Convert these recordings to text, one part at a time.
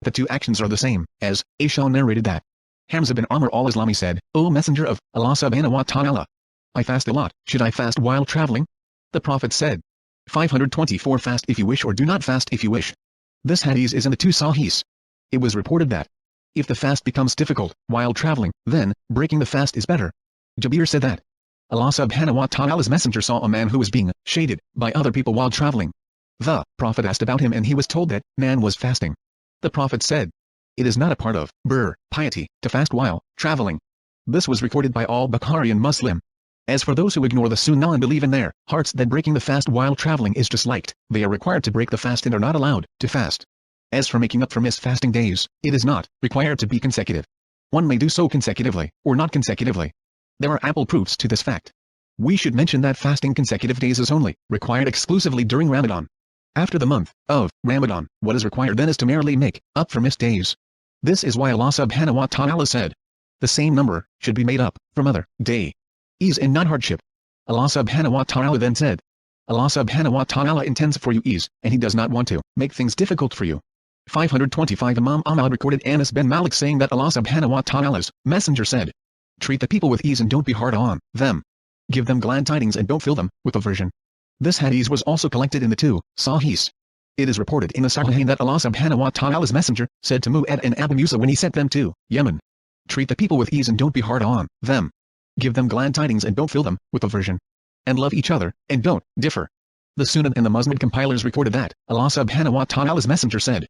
the two actions are the same, as Aisha narrated that Hamza bin Amr al-Islami said, O Messenger of Allah subhanahu wa ta'ala, I fast a lot, should I fast while traveling? The Prophet said, 524 Fast if you wish or do not fast if you wish. This hadith is in the two Sahihs. It was reported that if the fast becomes difficult while traveling, then breaking the fast is better. Jabir said that Allah subhanahu wa ta'ala's messenger saw a man who was being shaded by other people while traveling. The Prophet asked about him and he was told that man was fasting. The Prophet said, it is not a part of piety to fast while traveling. This was recorded by al-Bukhari and Muslim. As for those who ignore the sunnah and believe in their hearts that breaking the fast while traveling is disliked, they are required to break the fast and are not allowed to fast. As for making up for missed fasting days, it is not required to be consecutive. One may do so consecutively, or not consecutively. There are ample proofs to this fact. We should mention that fasting consecutive days is only required exclusively during Ramadan. After the month of Ramadan, what is required then is to merely make up for missed days. This is why Allah subhanahu wa ta'ala said, the same number should be made up from other day. Ease and not hardship. Allah subhanahu wa ta'ala then said, Allah subhanahu wa ta'ala intends for you ease, and He does not want to make things difficult for you. 525 Imam Ahmad recorded Anas bin Malik saying that Allah subhanahu wa ta'ala's messenger said, treat the people with ease and don't be hard on them. Give them glad tidings and don't fill them with aversion. This hadith was also collected in the two Sahihs. It is reported in the Sahihain that Allah subhanahu wa ta'ala's messenger said to Mu'ad and Abu Musa when he sent them to Yemen, treat the people with ease and don't be hard on them. Give them glad tidings and don't fill them with aversion. And love each other, and don't differ. The Sunnah and the Musnad compilers recorded that Allah subhanahu wa ta'ala's messenger said,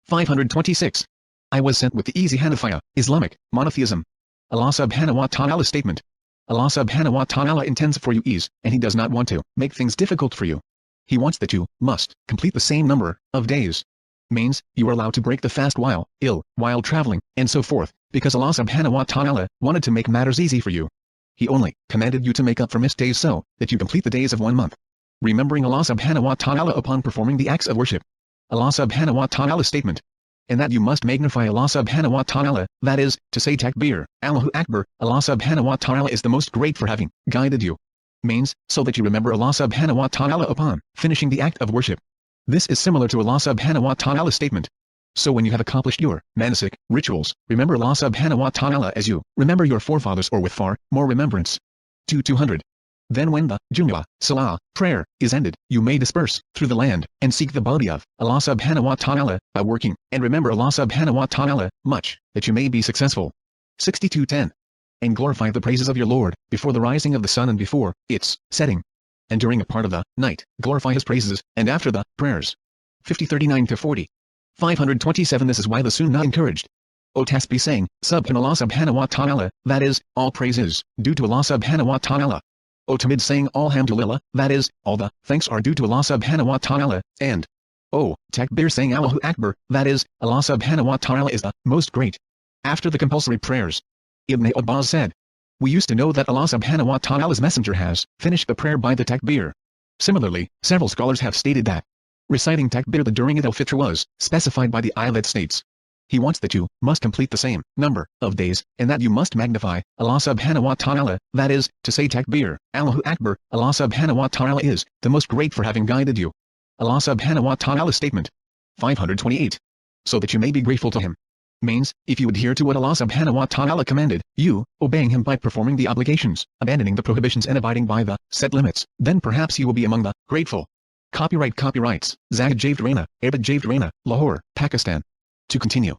526. I was sent with the easy Hanafiya, Islamic monotheism. Allah subhanahu wa ta'ala's statement. Allah subhanahu wa ta'ala intends for you ease, and He does not want to make things difficult for you. He wants that you must complete the same number of days. Means, you are allowed to break the fast while ill, while traveling, and so forth, because Allah subhanahu wa ta'ala wanted to make matters easy for you. He only commanded you to make up for missed days so that you complete the days of 1 month. Remembering Allah subhanahu wa ta'ala upon performing the acts of worship. Allah subhanahu wa ta'ala's statement. And that you must magnify Allah subhanahu wa ta'ala, that is, to say takbir, Allahu Akbar, Allah subhanahu wa ta'ala is the most great for having guided you. Means, so that you remember Allah subhanahu wa ta'ala upon finishing the act of worship. This is similar to Allah subhanahu wa ta'ala's statement. So when you have accomplished your manasik, rituals, remember Allah subhanahu wa ta'ala as you remember your forefathers or with far more remembrance. 200. Then when the Jumu'ah, Salah, prayer, is ended, you may disperse through the land, and seek the bounty of Allah subhanahu wa ta'ala, by working, and remember Allah subhanahu wa ta'ala, much, that you may be successful. 62:10. And glorify the praises of your Lord, before the rising of the sun and before its setting. And during a part of the night, glorify His praises, and after the prayers. 50:39-40. 527 This is why the Sunnah encouraged O tasbih saying, Subhanallah subhanahu wa ta'ala, that is, all praise is due to Allah subhanahu wa ta'ala. O tamid saying Alhamdulillah, that is, all the thanks are due to Allah subhanahu wa ta'ala, and O takbir saying Allahu Akbar, that is, Allah subhanahu wa ta'ala is the most great. After the compulsory prayers, Ibn Abbas said, we used to know that Allah subhanahu wa ta'ala's messenger has finished the prayer by the takbir. Similarly, several scholars have stated that reciting takbir during Eid al-Fitr was specified by the ayah that states, He wants that you must complete the same number of days, and that you must magnify Allah subhanahu wa ta'ala, that is, to say takbir, Allahu Akbar, Allah subhanahu wa ta'ala is the most great for having guided you. Allah subhanahu wa ta'ala's statement. 528. So that you may be grateful to Him. Means, if you adhere to what Allah subhanahu wa ta'ala commanded, you, obeying Him by performing the obligations, abandoning the prohibitions and abiding by the set limits, then perhaps you will be among the grateful. Copyrights, Zahid Javed Raina, Arabic Javed Raina, Lahore, Pakistan. To continue.